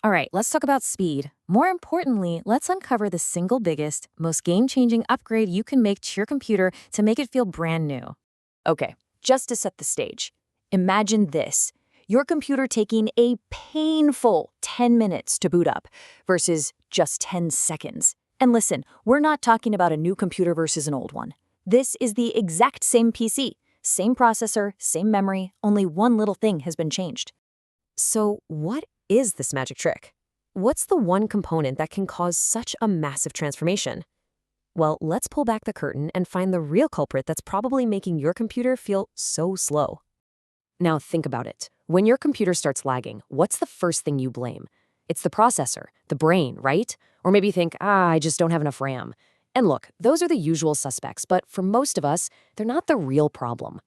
All right, let's talk about speed. More importantly, let's uncover the single biggest, most game-changing upgrade you can make to your computer to make it feel brand new. Okay, just to set the stage, imagine this. Your computer taking a painful 10 minutes to boot up versus just 10 seconds. And listen, we're not talking about a new computer versus an old one. This is the exact same PC, same processor, same memory, only one little thing has been changed. So what is this magic trick? What's the one component that can cause such a massive transformation? Well, let's pull back the curtain and find the real culprit that's probably making your computer feel so slow. Now think about it. When your computer starts lagging, what's the first thing you blame? It's the processor, the brain, right? Or maybe you think, I just don't have enough RAM. And look, those are the usual suspects, but for most of us, they're not the real problem.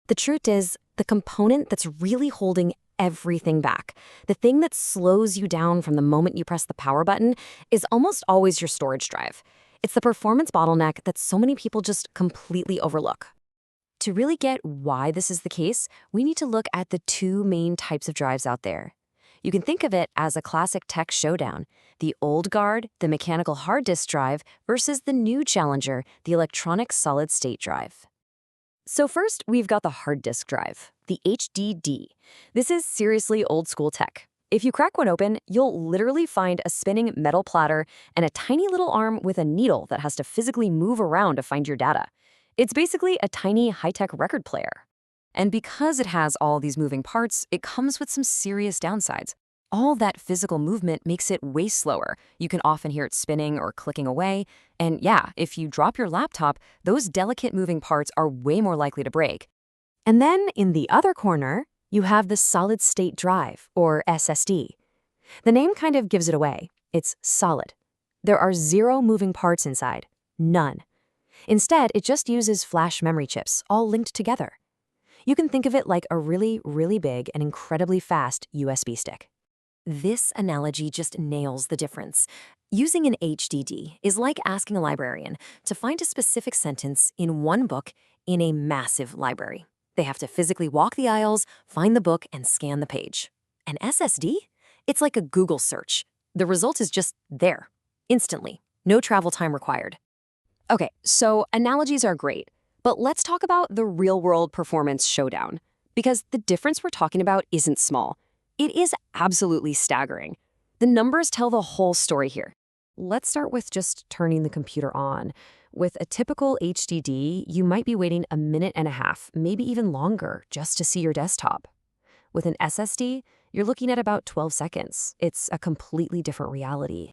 The truth is, the component that's really holding everything back, the thing that slows you down from the moment you press the power button, is almost always your storage drive. It's the performance bottleneck that so many people just completely overlook. To really get why this is the case, we need to look at the two main types of drives out there. You can think of it as a classic tech showdown: the old guard, the mechanical hard disk drive, versus the new challenger, the electronic solid-state drive. So first, we've got the hard disk drive, the HDD. This is seriously old-school tech. If you crack one open, you'll literally find a spinning metal platter and a tiny little arm with a needle that has to physically move around to find your data. It's basically a tiny high-tech record player. And because it has all these moving parts, it comes with some serious downsides. All that physical movement makes it way slower. You can often hear it spinning or clicking away. And yeah, if you drop your laptop, those delicate moving parts are way more likely to break. And then in the other corner, you have the solid-state drive, or SSD. The name kind of gives it away. It's solid. There are zero moving parts inside. None. Instead, it just uses flash memory chips, all linked together. You can think of it like a really, really big and incredibly fast USB stick. This analogy just nails the difference. Using an HDD is like asking a librarian to find a specific sentence in one book in a massive library. They have to physically walk the aisles, find the book, and scan the page. An SSD? It's like a Google search. The result is just there, instantly. No travel time required. Okay, so analogies are great, but let's talk about the real-world performance showdown, because the difference we're talking about isn't small. It is absolutely staggering. The numbers tell the whole story here. Let's start with just turning the computer on. With a typical HDD, you might be waiting a minute and a half, maybe even longer, just to see your desktop. With an SSD, you're looking at about 12 seconds. It's a completely different reality.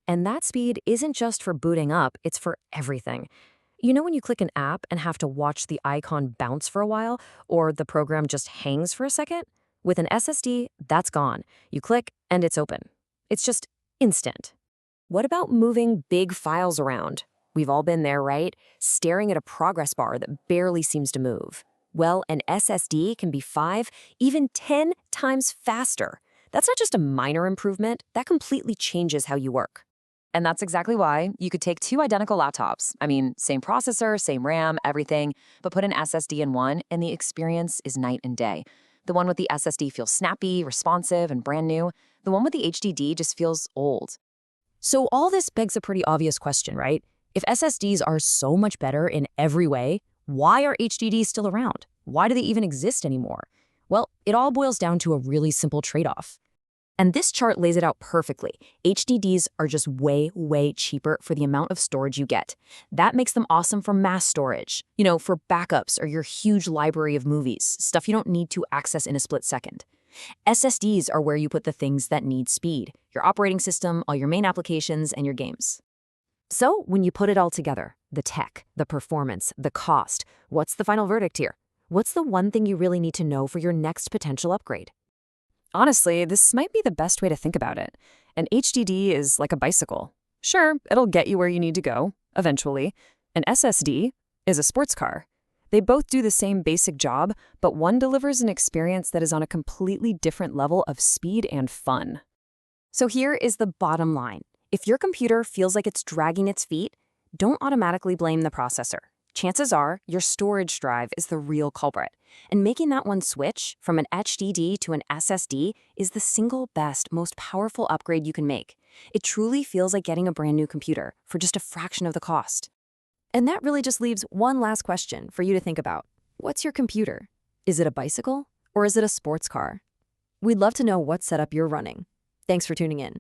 And that speed isn't just for booting up, it's for everything. You know when you click an app and have to watch the icon bounce for a while, or the program just hangs for a second? With an SSD, that's gone. You click and it's open. It's just instant. What about moving big files around? We've all been there, right? Staring at a progress bar that barely seems to move. Well, an SSD can be 5, even 10 times faster. That's not just a minor improvement, that completely changes how you work. And that's exactly why you could take two identical laptops. I mean, same processor, same RAM, everything, but put an SSD in one and the experience is night and day. The one with the SSD feels snappy, responsive, and brand new. The one with the HDD just feels old. So all this begs a pretty obvious question, right? If SSDs are so much better in every way, why are HDDs still around? Why do they even exist anymore? Well, it all boils down to a really simple trade-off. And this chart lays it out perfectly. HDDs are just way, way cheaper for the amount of storage you get. That makes them awesome for mass storage, for backups or your huge library of movies, stuff you don't need to access in a split second. SSDs are where you put the things that need speed, your operating system, all your main applications, and your games. So when you put it all together, the tech, the performance, the cost, what's the final verdict here? What's the one thing you really need to know for your next potential upgrade? Honestly, this might be the best way to think about it. An HDD is like a bicycle. Sure, it'll get you where you need to go, eventually. An SSD is a sports car. They both do the same basic job, but one delivers an experience that is on a completely different level of speed and fun. So here is the bottom line. If your computer feels like it's dragging its feet, don't automatically blame the processor. chances are your storage drive is the real culprit. And making that one switch from an HDD to an SSD is the single best, most powerful upgrade you can make. It truly feels like getting a brand new computer for just a fraction of the cost. And that really just leaves one last question for you to think about. What's your computer? Is it a bicycle or is it a sports car? We'd love to know what setup you're running. Thanks for tuning in.